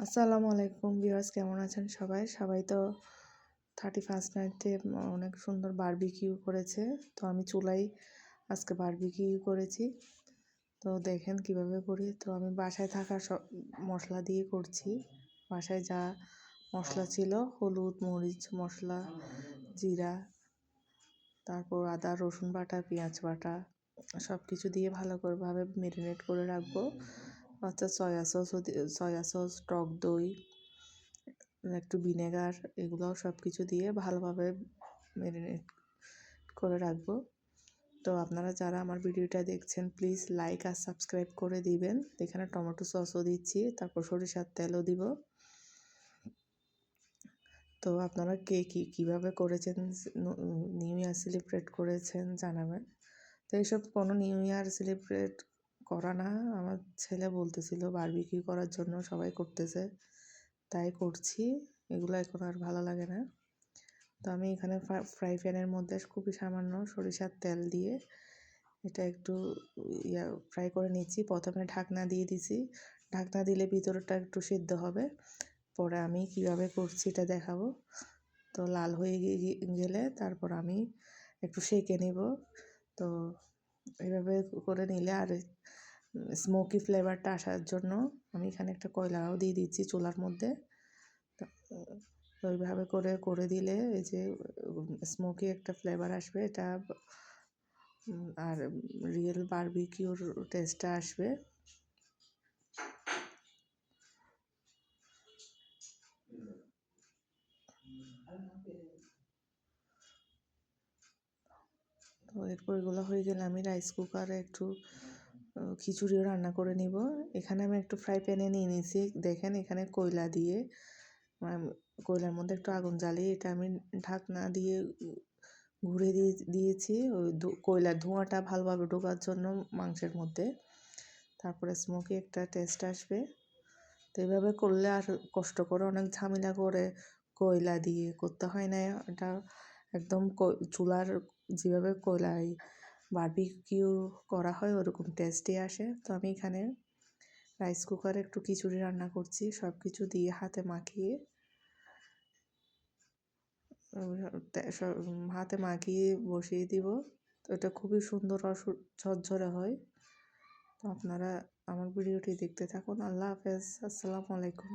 আসসালামু আলাইকুম ভিউয়ার্স, কেমন আছেন সবাই? সবাই তো 31st নাইটে অনেক সুন্দর বারবিকিউ করেছে। তো আমি চুলায় আজকে বারবিকিউ করেছি। তো দেখেন কিভাবে করি। তো আমি বাসায় থাকা সব মশলা দিয়ে করছি। বাসায় যা মশলা ছিল, হলুদ, মরিচ, মশলা, জিরা, তারপর আদা রসুন বাটা, পেঁয়াজ বাটা সব কিছু দিয়ে ভালো করে ম্যারিনেট করে রাখবো। অর্থাৎ সয়া সস, টক দই, একটু ভিনেগার, এগুলোও সব কিছু দিয়ে ভালোভাবে ম্যারিনেট করে রাখবো। তো আপনারা যারা আমার ভিডিওটা দেখছেন প্লিজ লাইক আর সাবস্ক্রাইব করে দিবেন। এখানে টমেটো সসও দিচ্ছি, তারপর সরিষার তেলও দিব। তো আপনারা কে কীভাবে করেছেন, নিউ ইয়ার সেলিব্রেট করেছেন জানাবেন। তো এইসব কোনো নিউ ইয়ার সেলিব্রেট করা না, আমার ছেলে বলতেছিল বারবিকিউ করার জন্য, সবাই করতেছে তাই করছি। এগুলো এখন আর ভালো লাগে না। তো আমি এখানে ফ্রাই প্যানের মধ্যে খুবই সামান্য সরিষার তেল দিয়ে এটা একটু ফ্রাই করে নিচ্ছি। প্রথমে ঢাকনা দিয়ে দিছি, ঢাকনা দিলে ভিতরটা একটু সিদ্ধ হবে। পরে আমি কিভাবে করছি এটা দেখাবো। তো লাল হয়ে গেলে তারপর আমি একটু সেঁকে নেব। তো এইভাবে করে নিলে আর স্মোকি ফ্লেভারটা আসার জন্য আমি এখানে একটা কয়লাও দিয়ে দিচ্ছি চুলার মধ্যে। তো এইভাবে করে দিলে এই যে স্মোকি একটা ফ্লেভার আসবে, এটা আর রিয়েল বারবিকিউর টেস্টটা আসবে। তো এরপর এগুলো হয়ে গেলে আমি রাইস কুকারে একটু খিচুড়িও রান্না করে নিব। এখানে আমি একটু ফ্রাই প্যানে নিয়ে নিয়েছি। দেখেন এখানে কয়লা দিয়ে, কয়লার মধ্যে একটু আগুন জ্বালিয়ে এটা আমি ঢাকনা দিয়ে ঘুরে দিয়েছি ওই কয়লার ধোঁয়াটা ভালোভাবে ঢোকার জন্য মাংসের মধ্যে। তারপরে স্মোকি একটা টেস্ট আসবে। তো এইভাবে করলে আর কষ্ট করে অনেক ঝামেলা করে কয়লা দিয়ে করতে হয় না। এটা একদম চুলার যেভাবে কয়লায় বারবিকিউ করা হয় ওরকম টেস্টই আসে। তো আমি এখানে রাইস কুকারে একটু খিচুড়ি রান্না করছি, সব কিছু দিয়ে হাতে মাখিয়ে বসিয়ে দিব। তো এটা খুবই সুন্দর আর ঝরঝরে হয়। তো আপনারা আমার ভিডিওটি দেখতে থাকুন। আল্লাহ হাফেজ, আসসালামু আলাইকুম।